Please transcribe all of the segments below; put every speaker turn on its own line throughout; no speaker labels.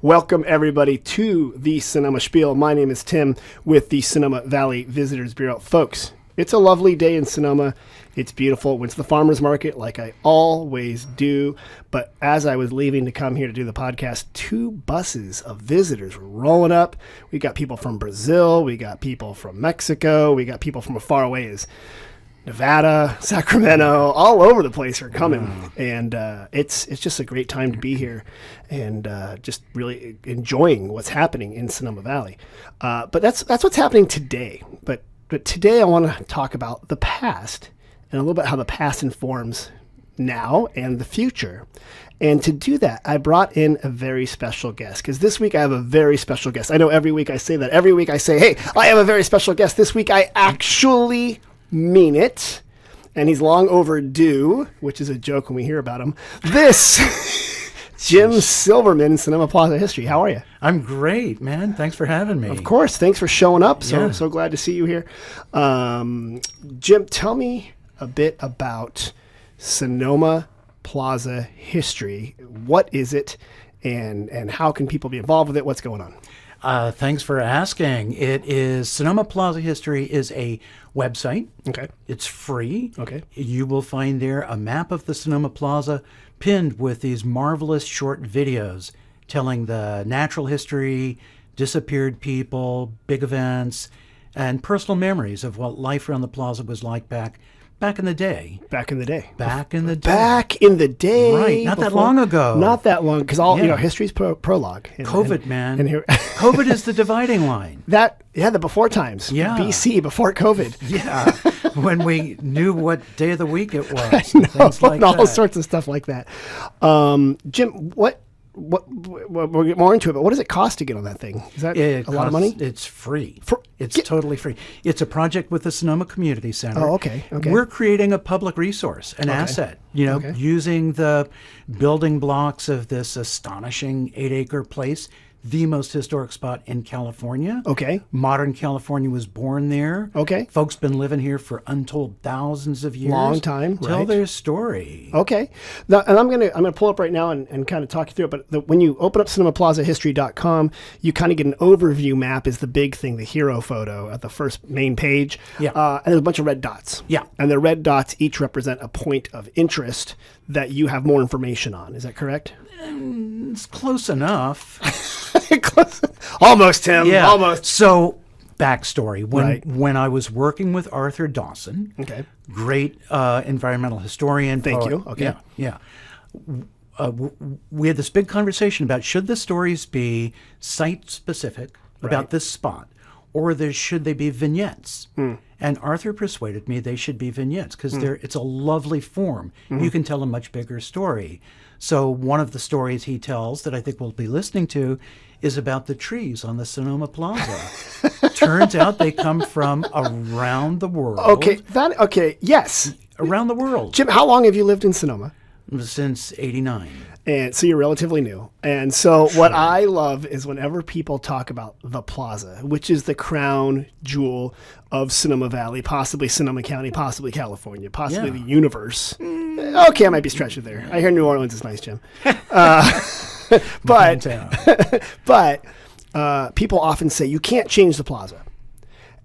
Welcome, everybody, to the Sonoma Spiel. My name is Tim with the Sonoma Valley Visitors Bureau. Folks, it's a lovely day in Sonoma. It's beautiful. Went to the farmer's market like I always do. But as I was leaving to come here to do the podcast, 2 buses of visitors were rolling up. We got people from Brazil. We got people from Mexico. We got people from as far away as Nevada, Sacramento, all over the place are coming. Wow. And it's just a great time to be here and just really enjoying what's happening in Sonoma Valley. But that's what's happening today. But today I want to talk about the past and a little bit how the past informs now and the future. And to do that, I brought in a very special guest because this week I have a very special guest. I know every week I say that. Every week I say, hey, I have a very special guest. This week I actually mean it, and he's long overdue, which is a joke when we hear about him. This Jim Silverman, Sonoma Plaza History. How are you?
I'm great, man. Thanks for having me.
Of course. Thanks for showing up. So glad to see you here. Jim, tell me a bit about Sonoma Plaza History. What is it, and how can people be involved with it? What's going on?
Thanks for asking. It is Sonoma Plaza History is a website.
Okay.
It's free.
Okay.
You will find there a map of the Sonoma Plaza pinned with these marvelous short videos telling the natural history, disappeared people, big events, and personal memories of what life around the plaza was like back in the day.
Back in the day.
Back in the day.
Back in the day.
Right. Not that long ago.
Not that long. Because history's prologue.
COVID, man. And here, COVID is the dividing line.
The before times.
Yeah.
BC, before COVID.
Yeah. When we knew what day of the week it was.
I know, things like and all sorts of stuff like that. Jim, what we'll get more into it, but what does it cost to get on that thing? Is that a lot of money?
It's free. It's totally free. It's a project with the Sonoma Community Center.
Oh, okay.
We're creating a public resource, an asset, using the building blocks of this astonishing 8-acre place, the most historic spot in California.
Okay.
Modern California was born there.
Okay.
Folks been living here for untold thousands of years.
Long time.
Tell their story.
Okay. Now, and I'm gonna pull up right now and kind of talk you through it. But when you open up SonomaPlazaHistory.com, you kind of get an overview map is the big thing, the hero photo at the first main page.
Yeah.
And there's a bunch of red dots.
Yeah.
And the red dots each represent a point of interest that you have more information on. Is that correct?
It's close enough.
Almost, Tim.
Yeah.
Almost.
So, backstory. When I was working with Arthur Dawson, great environmental historian.
Thank you. Okay.
Yeah. We had this big conversation about should the stories be site-specific about this spot, or should they be vignettes? And Arthur persuaded me they should be vignettes because it's a lovely form. You can tell a much bigger story. So one of the stories he tells that I think we'll be listening to is about the trees on the Sonoma Plaza. Turns out they come from around the world.
Okay. Yes.
Around the world.
Jim, how long have you lived in Sonoma?
Since '89.
And so you're relatively new. And so what I love is whenever people talk about the plaza, which is the crown jewel of Sonoma Valley, possibly Sonoma County, possibly California, possibly the universe. Okay, I might be stretching there. I hear New Orleans is nice, Jim. But people often say you can't change the plaza.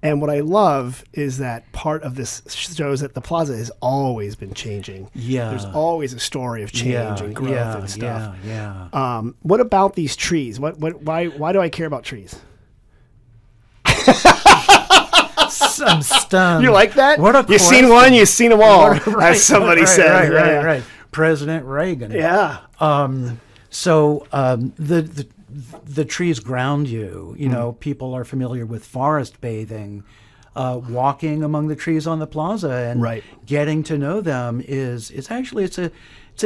And what I love is that part of this shows that the plaza has always been changing.
Yeah.
There's always a story of change and growth and stuff.
Yeah.
What about these trees? Why do I care about trees?
I'm stunned.
You like that?
What a
You've seen one, you've seen them all, as somebody said.
Right. President Reagan.
Yeah.
The trees ground you. You know, people are familiar with forest bathing. Walking among the trees on the plaza and getting to know them is actually it's a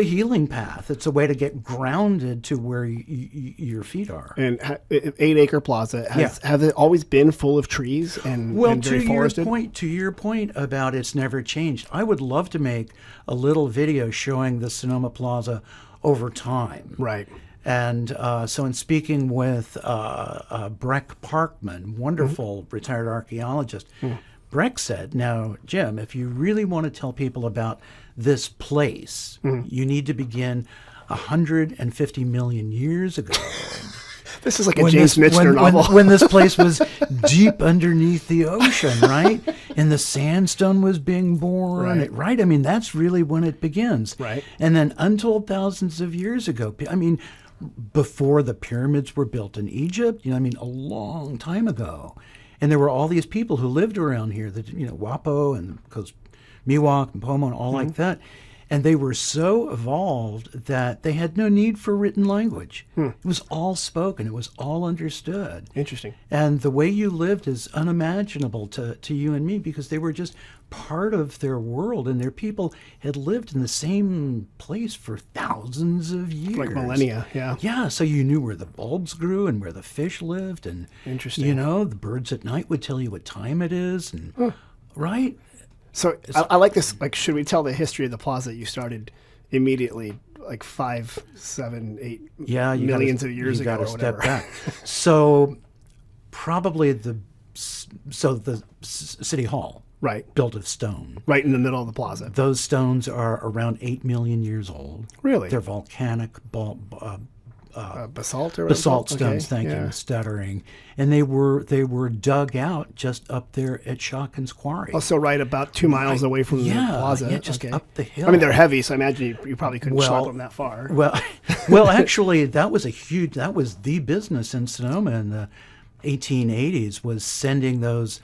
healing path. It's a way to get grounded to where your feet are.
And 8-acre plaza have it always been full of trees and very forested?
To your point about it's never changed, I would love to make a little video showing the Sonoma Plaza over time.
Right.
And so in speaking with Breck Parkman, wonderful retired archaeologist, Breck said, now, Jim, if you really want to tell people about this place, you need to begin 150 million years ago.
This is like a James Michener novel.
When this place was deep underneath the ocean, right? And the sandstone was being born, right? I mean, that's really when it begins.
Right.
And then untold thousands of years ago, I mean, before the pyramids were built in Egypt, I mean, a long time ago. And there were all these people who lived around here, that Wapo and Miwok and Pomo and all like that. And they were so evolved that they had no need for written language. It was all spoken. It was all understood.
Interesting.
And the way you lived is unimaginable to you and me, because they were just part of their world, and their people had lived in the same place for thousands of years.
Like millennia, yeah.
Yeah, so you knew where the bulbs grew and where the fish lived. And,
interesting.
the birds at night would tell you what time it is. And right?
So I like this. Like, should we tell the history of the plaza? You started immediately, like 5, 7, 8 millions of years ago, or whatever.
Step back. So probably the city hall, built of stone,
right in the middle of the plaza.
Those stones are around 8 million years old.
Really?
They're volcanic
basalt or
basalt stones. Thank you, stuttering. And they were dug out just up there at Shotkin's Quarry.
Also, right about 2 miles away from the plaza.
Yeah, just up the hill.
I mean, they're heavy, so I imagine you probably couldn't schlep them that far.
Well, actually, that was the business in Sonoma in the 1880s, was sending those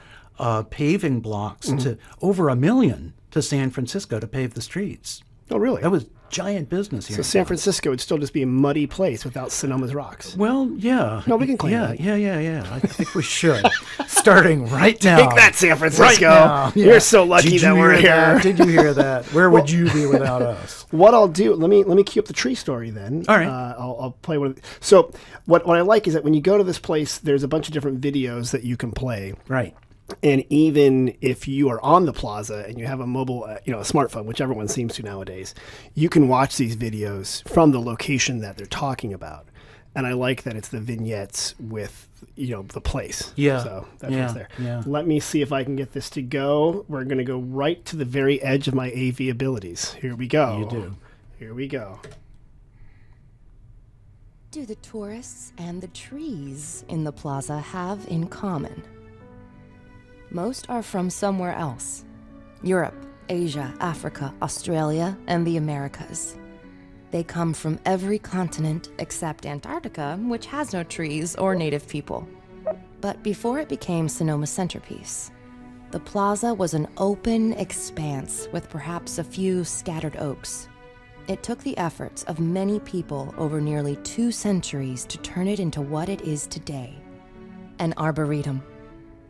paving blocks to over 1 million to San Francisco to pave the streets.
Oh, really?
That was giant business here.
So San Francisco would still just be a muddy place without Sonoma's rocks.
Well, yeah.
No, we can claim that.
Yeah. I think we should. Starting right now.
Take that, San Francisco.
Right now. Yeah.
You're so lucky that we're here.
Did you hear that? Where would you be without us?
What I'll do, let me cue up the tree story then.
All right.
I'll play one of the, so what I like is that when you go to this place, there's a bunch of different videos that you can play.
Right.
And even if you are on the plaza and you have a mobile, a smartphone, which everyone seems to nowadays, you can watch these videos from the location that they're talking about. And I like that it's the vignettes with, the place.
Yeah.
So that's what's there.
Yeah.
Let me see if I can get this to go. We're going to go right to the very edge of my AV abilities. Here we go.
You do.
Here we go.
Do the tourists and the trees in the plaza have in common? Most are from somewhere else. Europe, Asia, Africa, Australia, and the Americas. They come from every continent except Antarctica, which has no trees or native people. But before it became Sonoma's centerpiece, the plaza was an open expanse with perhaps a few scattered oaks. It took the efforts of many people over nearly 2 centuries to turn it into what it is today. An arboretum.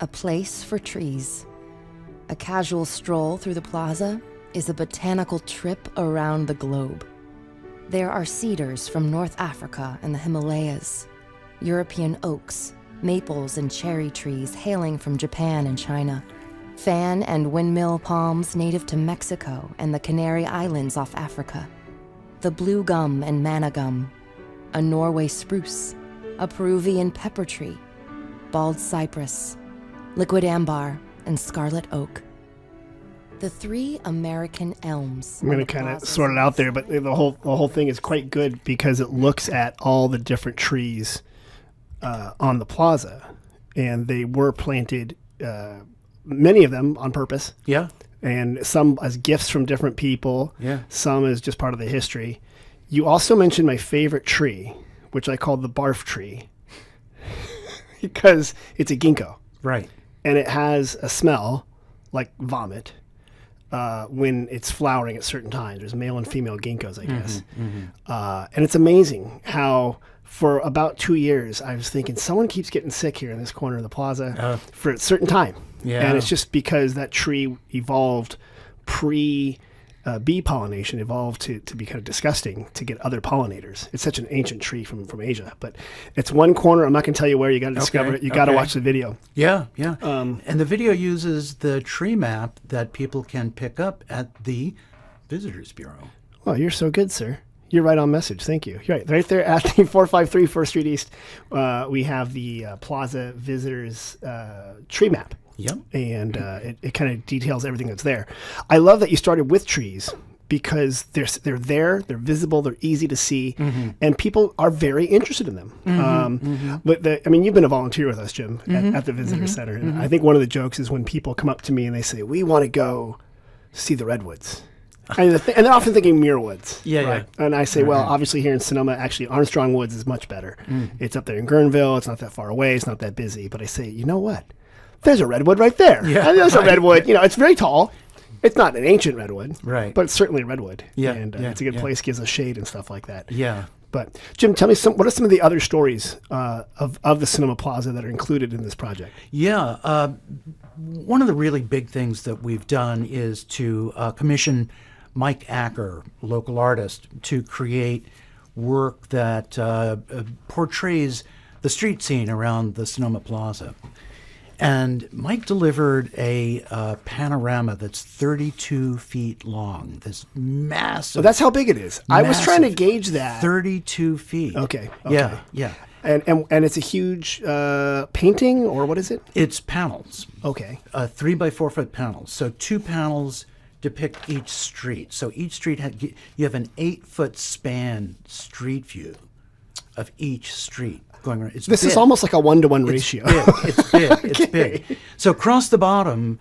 A place for trees. A casual stroll through the plaza is a botanical trip around the globe. There are cedars from North Africa and the Himalayas, European oaks, maples and cherry trees hailing from Japan and China, fan and windmill palms native to Mexico and the Canary Islands off Africa, the blue gum and manna gum, a Norway spruce, a Peruvian pepper tree, bald cypress, liquid ambar, and scarlet oak. The 3 American elms.
I'm going to kind of sort it out there, but the whole thing is quite good because it looks at all the different trees on the plaza, and they were planted, many of them on purpose.
Yeah.
And some as gifts from different people.
Yeah.
Some as just part of the history. You also mentioned my favorite tree, which I called the barf tree, because it's a ginkgo.
Right.
And it has a smell like vomit when it's flowering at certain times. There's male and female ginkgos, I guess. And it's amazing how for about 2 years I was thinking someone keeps getting sick here in this corner of the plaza for a certain time.
Yeah.
And it's just because that tree evolved bee pollination evolved to be kind of disgusting to get other pollinators. It's such an ancient tree from Asia, but it's one corner. I'm not going to tell you where. You got to discover it. You got to watch the video.
Yeah. And the video uses the tree map that people can pick up at the Visitors Bureau.
Well, you're so good, sir. You're right on message. Thank you. You're right there at the 453 First Street East. We have the Plaza Visitors tree map.
Yep.
And it kind of details everything that's there. I love that you started with trees because they're there, they're visible, they're easy to see, and people are very interested in them. But you've been a volunteer with us, Jim, at the visitor center, and I think one of the jokes is when people come up to me and they say, "We want to go see the redwoods." And they're often thinking Muir Woods.
Yeah.
And I say, well, obviously here in Sonoma, actually Armstrong Woods is much better. It's up there in Guerneville. It's not that far away. It's not that busy. But I say, you know what? There's a redwood right there.
Yeah,
and there's a redwood. It's very tall. It's not an ancient redwood.
Right.
But it's certainly a redwood.
Yeah.
And it's a good place, gives us shade and stuff like that.
Yeah.
But Jim, tell me what are some of the other stories of the Sonoma Plaza that are included in this project?
Yeah. One of the really big things that we've done is to commission Mike Acker, local artist, to create work that portrays the street scene around the Sonoma Plaza. And Mike delivered a panorama that's 32 feet long, this massive.
Oh, that's how big it is. I was trying to gauge that.
32 feet.
Okay.
Yeah.
And it's a huge painting, or what is it?
It's panels.
Okay.
3 by 4 foot panels. So 2 panels depict each street. So each street you have an 8-foot span street view of each street going around.
This is almost like a 1-to-1 ratio.
It's big. It's big. So across the bottom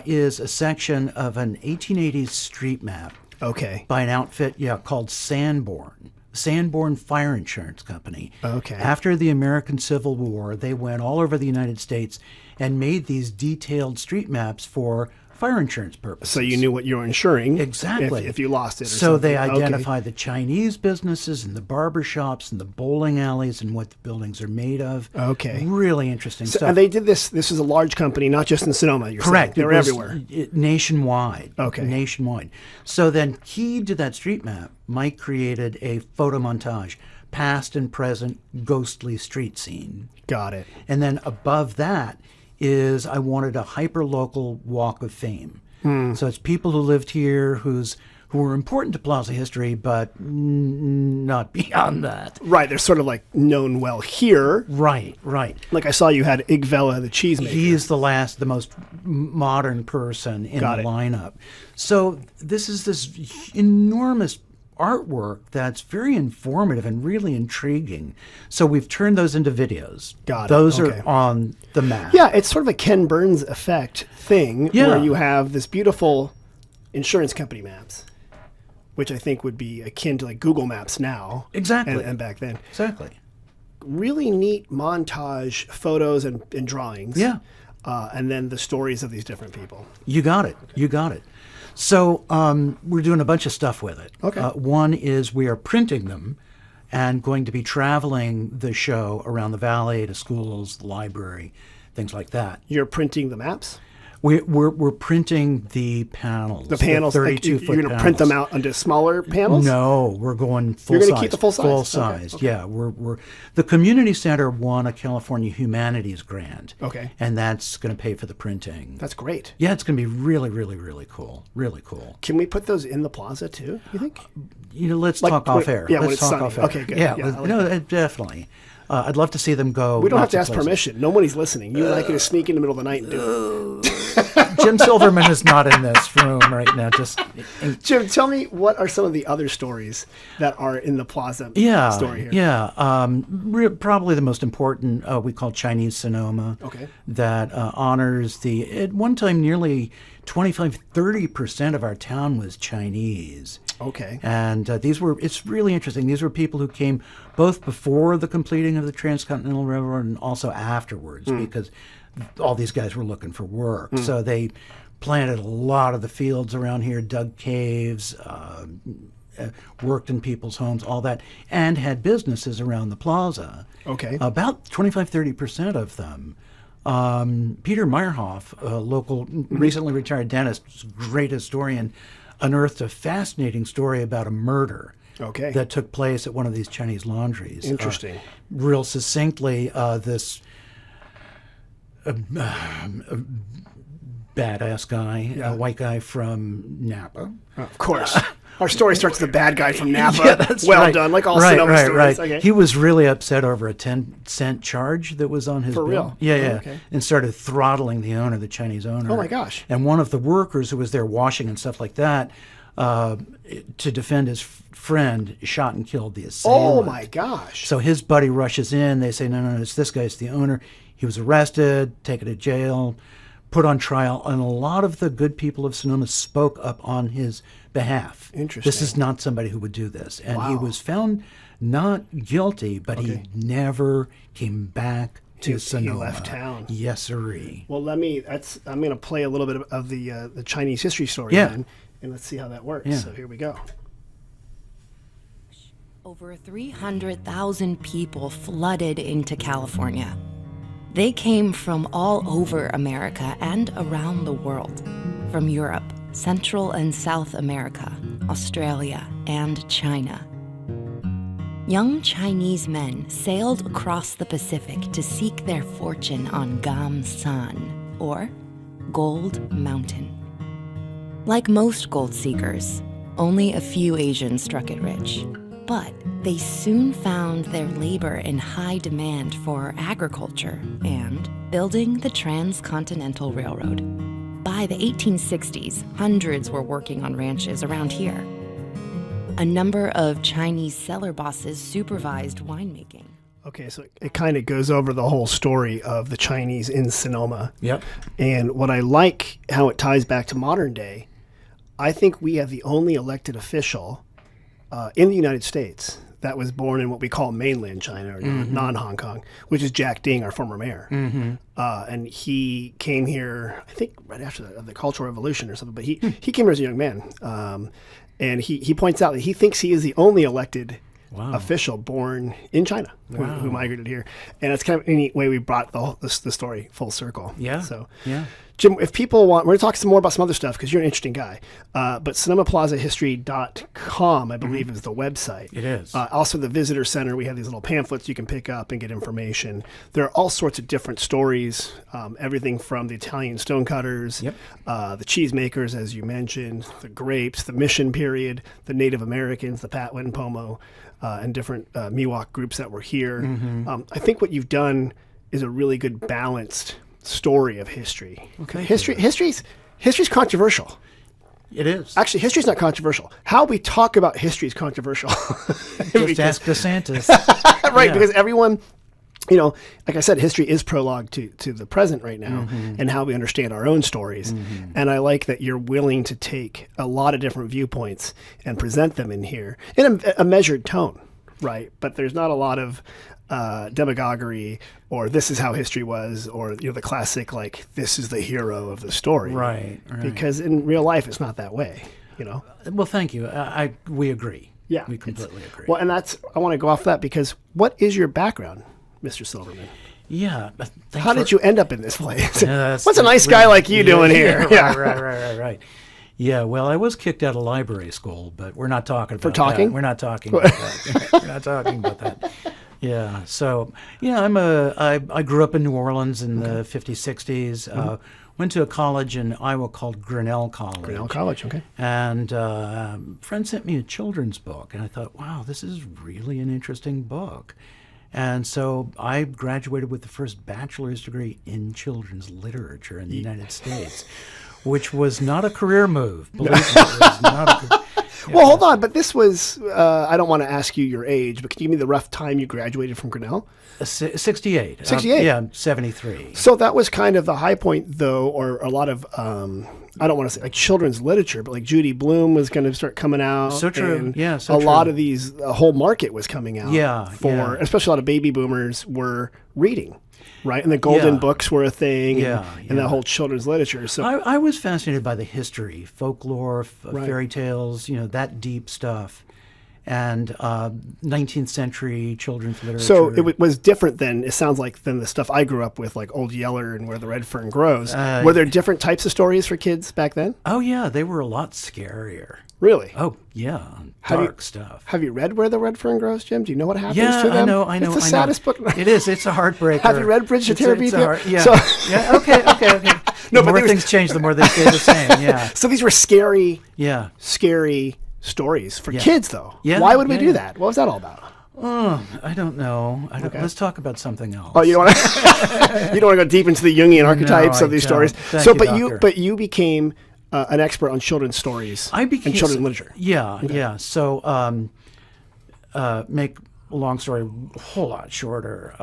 is a section of an 1880s street map.
Okay.
By an outfit, called Sanborn Fire Insurance Company.
Okay.
After the American Civil War, they went all over the United States and made these detailed street maps for fire insurance purposes.
So you knew what you were insuring.
Exactly.
If you lost it or
so
something.
they identified the Chinese businesses and the barber shops and the bowling alleys and what the buildings are made of.
Okay.
Really interesting stuff.
And they did this is a large company, not just in Sonoma, you're
Correct.
saying. They were everywhere.
Nationwide.
Okay.
Nationwide. So then key to that street map, Mike created a photo montage, past and present ghostly street scene.
Got it.
And then above that is I wanted a hyper-local walk of fame. So it's people who lived here who were important to Plaza history, but not beyond that.
Right, they're sort of like known well here.
Right.
Like I saw you had Igvella, the cheesemaker.
He's the most modern person in the lineup. So this is this enormous artwork that's very informative and really intriguing. So we've turned those into videos. Those are on the map.
Yeah, it's sort of a Ken Burns effect thing where you have this beautiful insurance company maps, which I think would be akin to like Google Maps now.
Exactly.
And back then.
Exactly.
Really neat montage photos and drawings.
Yeah.
And then the stories of these different people.
You got it. So we're doing a bunch of stuff with it.
Okay.
One is we are printing them and going to be traveling the show around the valley to schools, the library, things like that.
You're printing the maps?
We're printing the panels.
The panels,
32-foot
you're going to print them out into smaller panels?
No, we're going full size.
You're going to keep the full size?
Full size,
okay.
Yeah. We're the community center won a California Humanities grant.
Okay.
And that's going to pay for the printing.
That's great.
Yeah, it's going to be really, really, really cool. Really cool.
Can we put those in the plaza too, you think?
Let's talk off air.
Yeah,
let's
when
talk
it's sunny.
off air.
Okay, good.
Yeah,
like
definitely. I'd love to see them go.
We don't have to
lots
ask
of places.
permission. Nobody's listening. You and I can just sneak in the middle of the night and do it.
Jim Silverman is not in this room right now.
Jim, tell me, what are some of the other stories that are in the plaza story here?
Yeah. Probably the most important we call Chinese Sonoma.
Okay.
That honors at one time nearly 25-30% of our town was Chinese.
Okay.
And it's really interesting. These were people who came both before the completing of the Transcontinental Railroad and also afterwards, because all these guys were looking for work. So they planted a lot of the fields around here, dug caves, worked in people's homes, all that, and had businesses around the plaza.
Okay.
About 25-30% of them. Peter Meyerhoff, a local, recently retired dentist, great historian, unearthed a fascinating story about a murder that took place at one of these Chinese laundries.
Interesting.
Real succinctly, this badass guy, a white guy from Napa.
Of course. Our story starts with a bad guy from Napa.
Yeah, that's
well
right.
done, like all Sonoma stories.
Right.
Okay.
He was really upset over a 10-cent charge that was on his bill.
For real?
Yeah.
Oh, okay.
And started throttling the Chinese owner.
Oh, my gosh.
And one of the workers who was there washing and stuff like that to defend his friend, shot and killed the assailant.
Oh my gosh.
So his buddy rushes in. They say, no, it's this guy. It's the owner. He was arrested, taken to jail, put on trial, and a lot of the good people of Sonoma spoke up on his behalf.
Interesting.
This is not somebody who would do this. And he
Wow.
was found not guilty, but he never came back to Sonoma.
He left town.
Yes, sirree.
Well, I'm going to play a little bit of the Chinese history story then, and let's see how that works.
Yeah.
So here we go.
Over 300,000 people flooded into California. They came from all over America and around the world, from Europe, Central and South America, Australia, and China. Young Chinese men sailed across the Pacific to seek their fortune on Gam San, or Gold Mountain. Like most gold seekers, only a few Asians struck it rich. But they soon found their labor in high demand for agriculture and building the Transcontinental Railroad. By the 1860s, hundreds were working on ranches around here. A number of Chinese cellar bosses supervised winemaking.
Okay, so it kind of goes over the whole story of the Chinese in Sonoma.
Yep.
And what I like how it ties back to modern day, I think we have the only elected official in the United States that was born in what we call mainland China, or non-Hong Kong, which is Jack Ding, our former mayor. And he came here, I think, right after the Cultural Revolution or something, but he came here as a young man. And he points out that he thinks he is the only elected official born in China who migrated here. And it's kind of a neat way we brought the story full circle.
Yeah.
So,
yeah.
Jim, if people want, we're going to talk some more about some other stuff because you're an interesting guy. But SonomaPlazaHistory.com, I believe, is the website.
It is.
Also, the visitor center, we have these little pamphlets you can pick up and get information. There are all sorts of different stories, everything from the Italian stonecutters, the cheesemakers, as you mentioned, the grapes, the mission period, the Native Americans, the Patwin, Pomo, and different Miwok groups that were here. I think what you've done is a really good balanced story of history. Okay, history's controversial.
It is.
Actually, history's not controversial. How we talk about history is controversial.
Just ask DeSantis.
Right, because everyone, like I said, history is prologue to the present right now and how we understand our own stories. And I like that you're willing to take a lot of different viewpoints and present them in here in a measured tone, right? But there's not a lot of demagoguery or this is how history was, or the classic like this is the hero of the story,
right.
Because in real life it's not that way.
Well, thank you. We agree.
Yeah,
we completely agree.
Well, and I want to go off that because what is your background, Mr. Silverman?
Yeah.
How did you end up in this place?
Yeah,
what's a nice guy like you doing here?
Yeah, right. Yeah, well, I was kicked out of library school, but we're not talking about that. We're not talking about that. We're not talking about that. Yeah. So, I grew up in New Orleans in the 50s, 60s. Went to a college in Iowa called Grinnell College.
Grinnell College, okay.
And a friend sent me a children's book, and I thought, wow, this is really an interesting book. And so I graduated with the first bachelor's degree in children's literature in the United States, which was not a career move. Believe me, it was not a
Well, hold on, but this was, I don't want to ask you your age, but can you give me the rough time you graduated from Grinnell?
68.
68?
Yeah, 73.
So that was kind of the high point, though, or a lot of, I don't want to say like children's literature, but like Judy Blume was going to start coming out.
So true.
And
Yeah, so
a
true.
lot of these, a whole market was coming out. Especially a lot of baby boomers were reading. Right, and the golden books were a thing, and that whole children's literature. So
I was fascinated by the history, folklore, fairy tales, that deep stuff, and 19th century children's literature.
So it was different than, it sounds like, than the stuff I grew up with, like Old Yeller and Where the Red Fern Grows. Were there different types of stories for kids back then?
Oh yeah, they were a lot scarier.
Really?
Oh yeah, dark stuff.
Have you read Where the Red Fern Grows, Jim? Do you know what happens
Yeah,
to them?
I know.
It's the saddest book.
It is. It's a heartbreaker.
Have you read Bridge to Terabithia?
Yeah.
So,
yeah. Okay.
No,
The
but
more things change, the more they stay the same. Yeah.
So these were scary stories for kids, though.
Yeah,
Why would we do that? What was that all about?
Oh, I don't know. Let's talk about something else.
Oh, you don't want to go deep into the Jungian archetypes of these stories.
Thank you,
but you became an expert on children's stories and children's literature.
Yeah. So make a long story a whole lot shorter.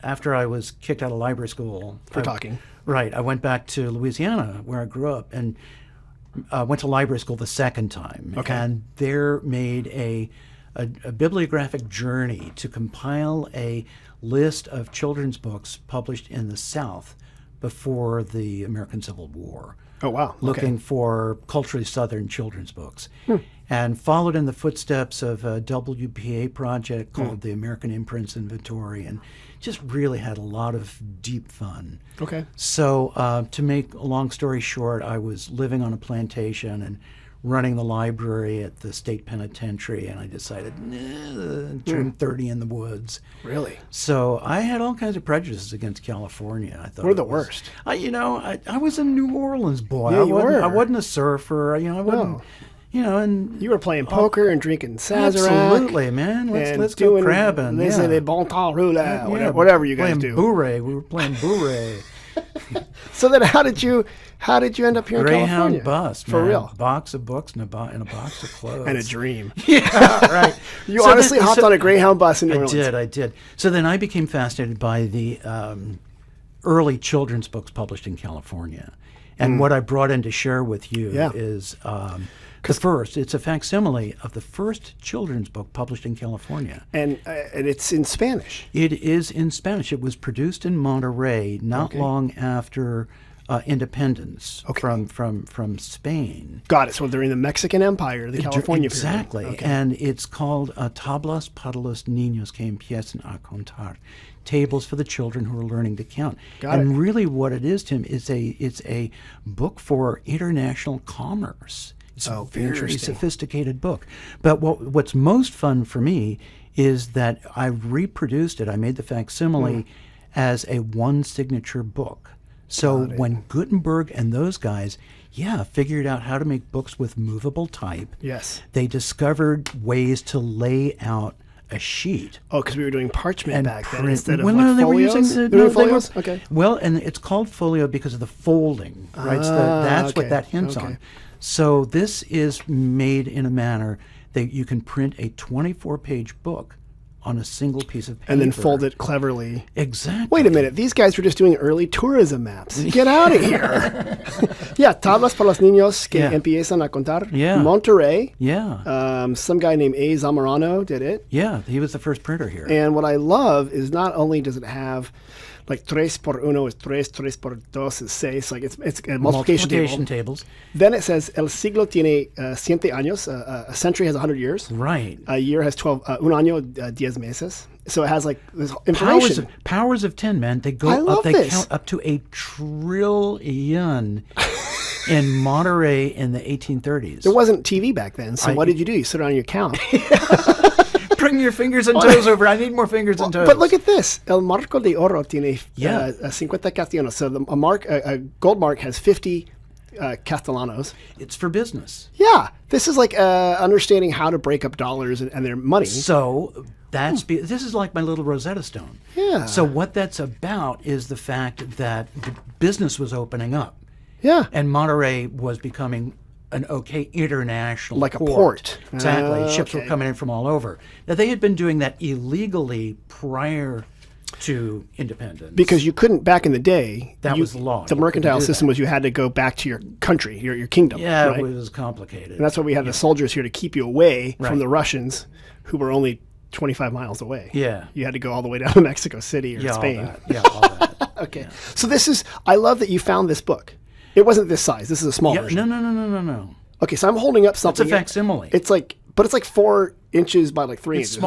After I was kicked out of library school.
For talking.
Right. I went back to Louisiana, where I grew up, and went to library school the second time.
Okay.
And there made a bibliographic journey to compile a list of children's books published in the South before the American Civil War.
Oh, wow.
Looking for culturally Southern children's books. And followed in the footsteps of a WPA project called the American Imprints Inventory, and just really had a lot of deep fun.
Okay.
So to make a long story short, I was living on a plantation and running the library at the state penitentiary, and I decided, turn 30 in the woods.
Really?
So I had all kinds of prejudices against California. I thought
We're the worst.
I was a New Orleans boy.
Yeah, you were.
I wasn't a surfer. I wasn't.
No.
And
You were playing poker and drinking Sazerac.
absolutely, man. Let's go crabbing.
They say les bon temps roulants, whatever you guys do.
Bourrée. We were playing bourrée.
So then, how did you end up here in California?
Greyhound bus,
for
man.
real,
Box of books and a box of clothes.
and a dream.
Yeah, right.
You honestly hopped on a Greyhound bus in New Orleans.
I did. So then I became fascinated by the early children's books published in California. And what I brought in to share with you is it's a facsimile of the first children's book published in California.
And it's in Spanish.
It is in Spanish. It was produced in Monterey not long after independence from Spain.
Got it. So they're in the Mexican Empire, the California period.
Exactly.
Okay.
And it's called Tablas para los niños que empiezan a contar. Tables for the children who are learning to count. And really what it is, Tim, it's a book for international commerce. It's a very sophisticated book. But what's most fun for me is that I reproduced it. I made the facsimile as a one signature book. So when Gutenberg and those guys, figured out how to make books with movable type, they discovered ways to lay out a sheet.
Oh, because we were doing parchment back then instead of
they were
folios?
using
folios? Okay.
Well, and it's called folio because of the folding, right? So that's what that hints on. So this is made in a manner that you can print a 24-page book on a single piece of paper.
And then fold it cleverly.
Exactly.
Wait a minute. These guys were just doing early tourism maps. Get out of here. Tablas para los niños que empiezan a contar. Monterey. Some guy named A. Zamorano did it.
Yeah, he was the first printer here.
And what I love is not only does it have like 3 por 1 is 3, 3 por 2 is 6. Like it's a multiplication
tables.
Then it says el siglo tiene 100 años. A century has 100 years.
Right.
A year has 12. Un año 10 meses. So it has like this information.
Powers of 10, man. They go up. They count up to 1 trillion in Monterey in the 1830s.
There wasn't TV back then. So what did you do? You sit on your count.
Bring your fingers and toes over. I need more fingers and toes.
But look at this. El marco de oro tiene 50 castellanos. So a gold mark has 50 castellanos.
It's for business.
Yeah. This is like understanding how to break up dollars and their money.
So this is like my little Rosetta Stone.
Yeah.
So what that's about is the fact that the business was opening up.
Yeah.
And Monterey was becoming an international
like a port.
Exactly. Ships were coming in from all over. Now, they had been doing that illegally prior to independence.
Because you couldn't, back in the day.
That was the law.
The mercantile system was you had to go back to your country, your kingdom.
Yeah,
right?
it was complicated.
And that's why we had the soldiers here to keep you away from the Russians, who were only 25 miles away.
Yeah.
You had to go all the way down to Mexico City or Spain.
All that.
Okay. Yeah. So I love that you found this book. It wasn't this size. This is a small version.
No.
Okay, so I'm holding up something.
It's a facsimile.
It's like 4 inches by like 3 inches.
It's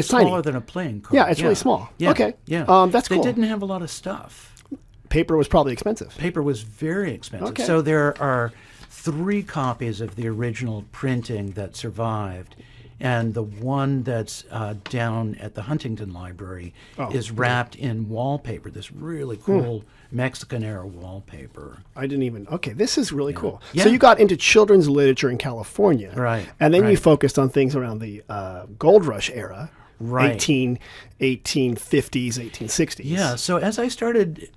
smaller than a playing card.
Yeah, it's really small.
Yeah.
Okay.
Yeah.
That's cool.
They didn't have a lot of stuff.
Paper was probably expensive.
Paper was very expensive.
Okay.
So there are 3 copies of the original printing that survived. And the one that's down at the Huntington Library is wrapped in wallpaper, this really cool Mexican-era wallpaper.
I didn't even... Okay, this is really cool.
Yeah.
So you got into children's literature in California.
Right.
And then you focused on things around the Gold Rush era.
Right.
1850s, 1860s.
Yeah, so as I started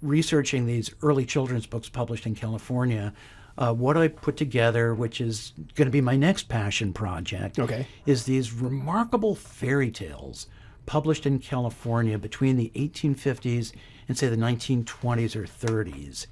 researching these early children's books published in California, what I put together, which is going to be my next passion project, is these remarkable fairy tales published in California between the 1850s and, say, the 1920s or 30s.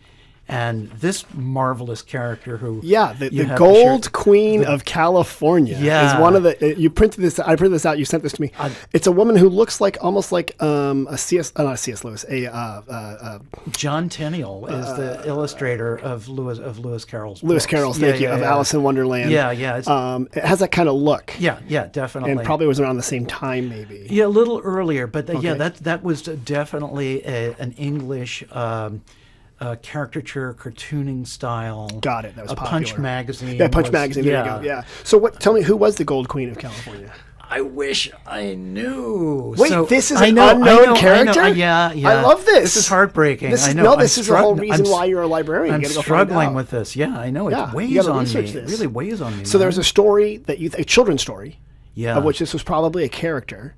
And this marvelous character who...
Yeah, the Gold Queen of California is one of the... You printed this... I printed this out. You sent this to me. It's a woman who looks like almost like a C.S. Not C.S. Lewis.
John Tenniel is the illustrator of Lewis Carroll's books.
Lewis Carroll's, thank you, of Alice in Wonderland.
Yeah.
It has that kind of look.
Yeah, definitely.
And probably was around the same time, maybe.
Yeah, a little earlier. But that was definitely an English... caricature, cartooning style.
Got it. That was popular.
Punch magazine.
Yeah, Punch magazine. There you go. Yeah. So tell me, who was the Gold Queen of California?
I wish I knew.
Wait, this is an unknown character?
Yeah.
I love this.
This is heartbroken.
This is the whole reason why you're a librarian.
I'm struggling with this. Yeah, I know. It weighs on me.
This.
It really weighs on me.
So there's a story a children's story,
of
which this was probably a character.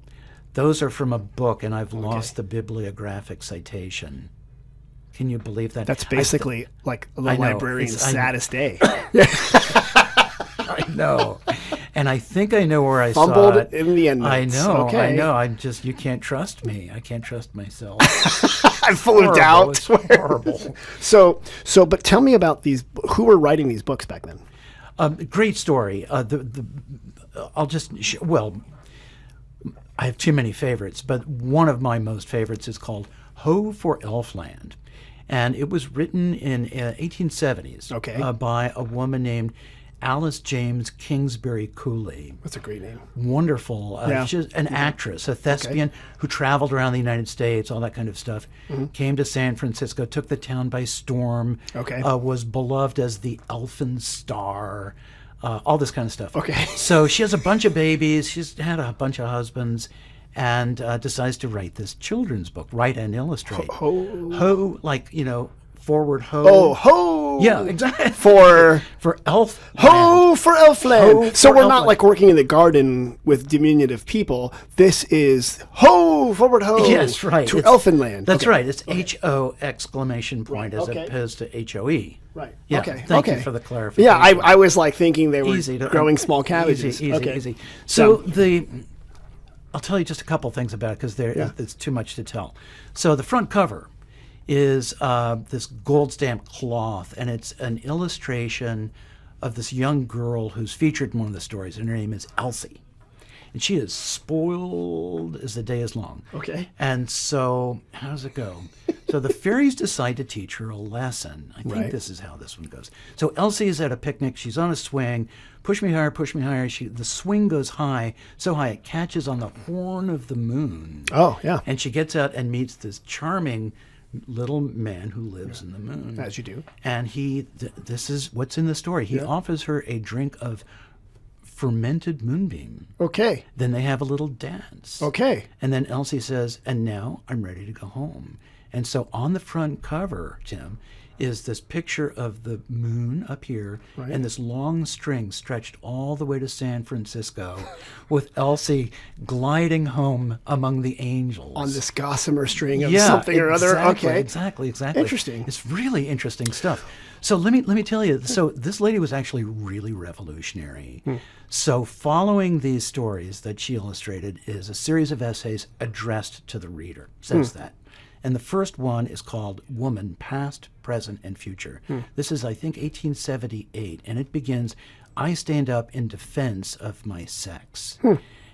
Those are from a book, and I've lost the bibliographic citation. Can you believe that?
That's basically like the librarian's saddest day.
I know. And I think I know where I
Fumbled
saw it.
In the end.
I know.
Okay.
I know. You can't trust me. I can't trust myself.
I'm full of doubt.
It's horrible.
But tell me about these. Who were writing these books back then?
Great story. I have too many favorites, but one of my most favorites is called Ho for Elfland. And it was written in 1870s by a woman named Alice James Kingsbury Cooley.
That's a great name.
Wonderful. She's an actress, a thespian who traveled around the United States, all that kind of stuff. Came to San Francisco, took the town by storm, was beloved as the Elfin Star, all this kind of stuff. So she has a bunch of babies. She's had a bunch of husbands. And decides to write this children's book, write and illustrate. Ho, like, forward ho.
Oh, ho!
Yeah, exactly.
For
elf.
Ho for Elfland. So we're not
Elfland.
like working in the garden with diminutive people. This is ho, forward ho.
Yes, right.
To Elfinland.
That's right. It's H-O exclamation point as opposed to H-O-E.
Right.
Yeah. Thank you for the clarification.
Yeah, I was like thinking they were growing small cabbages.
Easy. So I'll tell you just a couple things about it because it's too much to tell. So the front cover is this gold stamped cloth, and it's an illustration of this young girl who's featured in one of the stories, and her name is Elsie. And she is spoiled as the day is long. And so how does it go? So the fairies decide to teach her a lesson. I think this is how this one goes. So Elsie is at a picnic. She's on a swing. Push me higher, push me higher. The swing goes high, so high it catches on the horn of the moon.
Oh, yeah.
And she gets out and meets this charming little man who lives in the moon.
As you do.
And this is what's in the story. He offers her a drink of fermented moonbeam. Then they have a little dance. And then Elsie says, and now I'm ready to go home. And so on the front cover, Tim, is this picture of the moon up here and this long string stretched all the way to San Francisco with Elsie gliding home among the angels.
On this gossamer string of something or other.
Exactly.
Interesting.
It's really interesting stuff. So let me tell you, so this lady was actually really revolutionary. So following these stories that she illustrated is a series of essays addressed to the reader, says that. And the first one is called Woman, Past, Present, and Future. This is, I think, 1878, and it begins, I stand up in defense of my sex.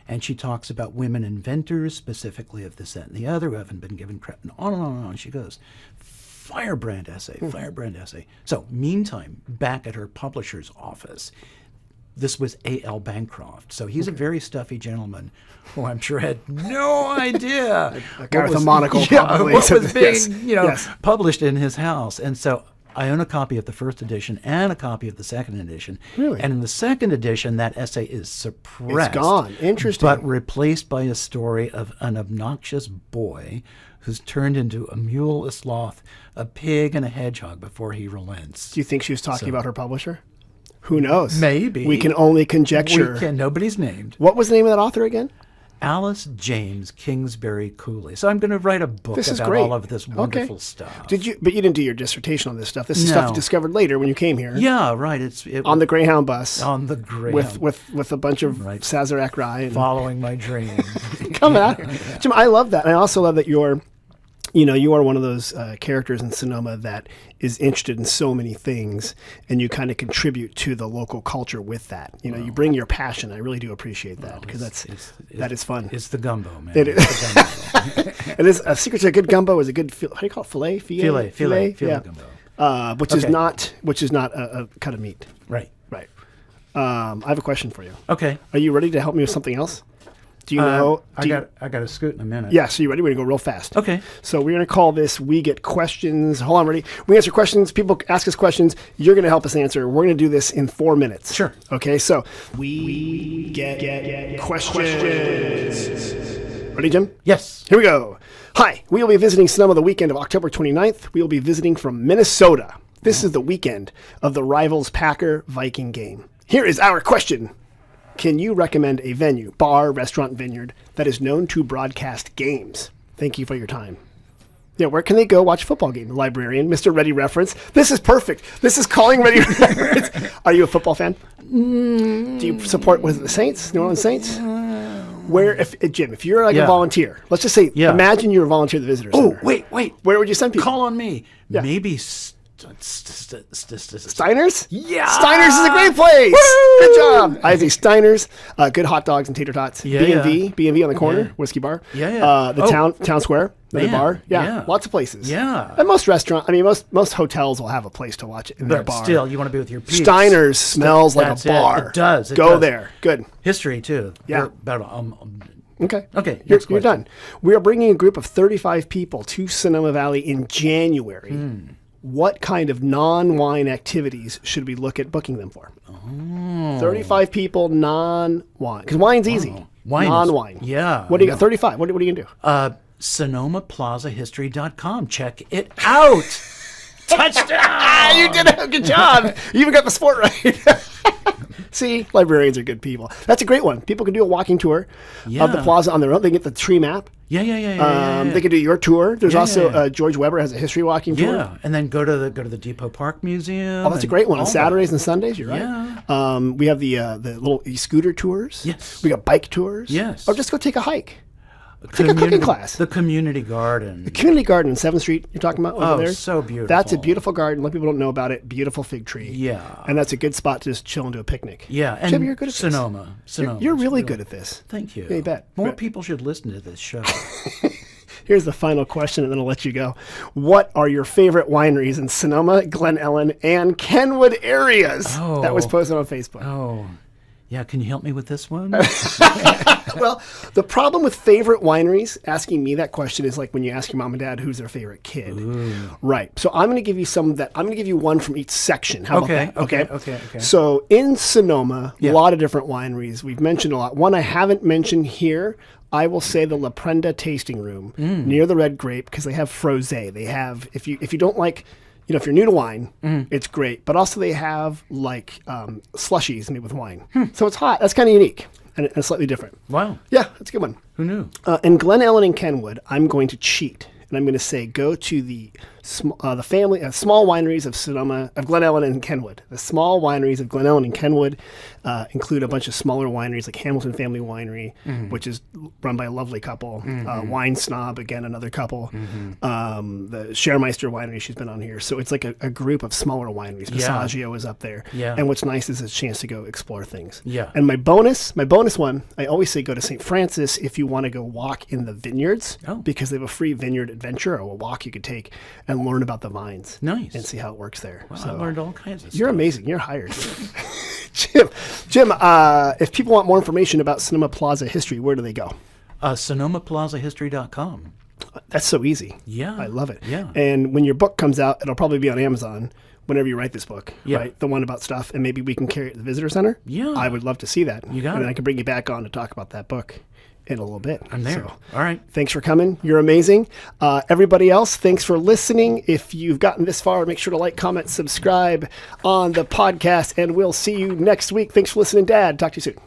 And she talks about women inventors, specifically of this, that, and the other, who haven't been given credit, and on and on and on she goes. Firebrand essay. So, meantime, back at her publisher's office, this was A.L. Bancroft. So he's a very stuffy gentleman who I'm sure had no idea.
A guy with a monocle, probably.
What was being, published in his house. And so I own a copy of the first edition and a copy of the second edition.
Really?
And in the second edition, that essay is suppressed.
It's gone. Interesting.
But replaced by a story of an obnoxious boy who's turned into a mule, a sloth, a pig, and a hedgehog before he relents.
Do you think she was talking about her publisher? Who knows?
Maybe.
We can only conjecture.
Nobody's named.
What was the name of that author again?
Alice James Kingsbury Cooley. So I'm going to write a book
This is
about
great.
all of this wonderful
Okay.
stuff.
But you didn't do your dissertation on this stuff. This is stuff you
No.
discovered later when you came here.
Yeah, right.
On the Greyhound bus.
on the Greyhound,
With a bunch of Sazerac rye. And
following my dream.
come out here. Jim, I love that. And I also love that you are one of those characters in Sonoma that is interested in so many things, and you kind of contribute to the local culture with that. You bring your passion. I really do appreciate that because that is fun.
It's the gumbo, man.
It is.
It's the gumbo.
It is a secret to a good gumbo is a good how do you call it? Filet
Filet
yeah.
gumbo.
Which is not a cut of meat.
Right.
Right. I have a question for you.
Okay.
Are you ready to help me with something else? Do you know?
I got to scoot in a minute.
Yeah, so you ready? We're going to go real fast.
Okay.
So we're going to call this We Get Questions. Hold on, ready? We answer questions. People ask us questions. You're going to help us answer. We're going to do this in 4 minutes.
Sure.
Okay, so We Get Questions. Ready, Jim?
Yes.
Here we go. Hi, we will be visiting Sonoma the weekend of October 29th. We will be visiting from Minnesota. This is the weekend of the Rivals Packer-Viking game. Here is our question. Can you recommend a venue, bar, restaurant, vineyard, that is known to broadcast games? Thank you for your time. Yeah, where can they go watch a football game? The librarian, Mr. Ready Reference. This is perfect. This is calling Ready Reference. Are you a football fan? Do you support, the Saints? New Orleans Saints? Jim, if you're like a volunteer, let's just say, imagine you're a volunteer at the visitor center.
Oh, wait.
Where would you send people?
Call on me.
Yeah.
Maybe
Steiner's?
Yeah.
Steiner's is a great place.
Woo!
Good job. I say Steiner's, good hot dogs and tater tots.
Yeah,
B&V on the corner,
Yeah.
whiskey bar.
Yeah.
The town square, another
Man,
bar.
yeah.
Lots of places.
Yeah.
And most most hotels will have a place to watch it in their
But
bar.
still, you want to be with your peeps.
Steiner's smells like
That's
a bar.
It does. It
Go
does.
there. Good.
History, too.
Yeah. Okay.
Okay,
You're
next question.
done. We are bringing a group of 35 people to Sonoma Valley in January. What kind of non-wine activities should we look at booking them for? 35 people, non-wine. Because wine's easy.
Wine is-
non-wine.
yeah,
What do you
I
got? 35. What are you going to do?
SonomaPlazaHistory.com. Check it out. Touchdown!
You did a good job. You even got the sport right. See, librarians are good people. That's a great one. People can do a walking tour of the
Yeah.
plaza on their own. They can get the tree map.
Yeah.
They can do your tour. There's
Yeah,
also
yeah.
George Weber has a history walking tour.
Yeah, and then go to the Depot Park Museum.
Oh, that's a great one. On Saturdays and Sundays, you're right.
Yeah.
We have the little e-scooter tours.
Yes.
We got bike tours.
Yes.
Or just go take a hike. Take a cooking class.
The community garden.
Community garden on 7th Street you're talking about over there?
so beautiful.
That's a beautiful garden. A lot of people don't know about it. Beautiful fig tree.
Yeah.
And that's a good spot to just chill and do a picnic.
Yeah, and
Jim, you're good at
Sonoma.
this.
Sonoma.
You're really good at this.
Thank you.
Yeah, you bet.
More
Bet.
people should listen to this show.
Here's the final question, and then I'll let you go. What are your favorite wineries in Sonoma, Glen Ellen, and Kenwood areas?
Oh.
That was posted on Facebook.
Oh, yeah. Can you help me with this one?
Well, the problem with favorite wineries, asking me that question, is like when you ask your mom and dad who's their favorite kid. Right. So I'm going to give you I'm going to give you one from each section. How
Okay,
about that?
okay.
So in Sonoma,
Yeah.
a lot of different wineries. We've mentioned a lot. One I haven't mentioned here, I will say the La Prenda Tasting Room near the Red Grape, because they have frosé. They have, if you don't like, if you're new to wine, it's great. But also they have like slushies made with wine. So it's hot. That's kind of unique and slightly different.
Wow.
Yeah, that's a good one.
Who knew?
In Glen Ellen and Kenwood, I'm going to cheat, and I'm going to say go to the small wineries of Sonoma, of Glen Ellen and Kenwood. The small wineries of Glen Ellen and Kenwood include a bunch of smaller wineries like Hamilton Family Winery, which is run by a lovely couple. Wine Snob, again, another couple. The Schermeister Winery, she's been on here. So it's like a group of smaller wineries. Passaggio is up there.
Yeah.
And what's nice is a chance to go explore things.
Yeah.
And my bonus one, I always say go to St. Francis if you want to go walk in the vineyards, because they have a free vineyard adventure or a walk you could take and learn about the vines.
Nice.
And see how it works there.
Well, I learned all kinds of
You're
stuff.
amazing. You're hired. Jim, if people want more information about Sonoma Plaza history, where do they go?
SonomaPlazaHistory.com.
That's so easy.
Yeah.
I love it.
Yeah.
And when your book comes out, it'll probably be on Amazon whenever you write this book,
Yeah.
right? The one about stuff, and maybe we can carry it to the visitor center.
Yeah.
I would love to see that.
You got
and
it.
I can bring you back on to talk about that book in a little bit.
I'm there.
So,
All right.
thanks for coming. You're amazing. Everybody else, thanks for listening. If you've gotten this far, make sure to like, comment, subscribe on the podcast, and we'll see you next week. Thanks for listening, Dad. Talk to you soon.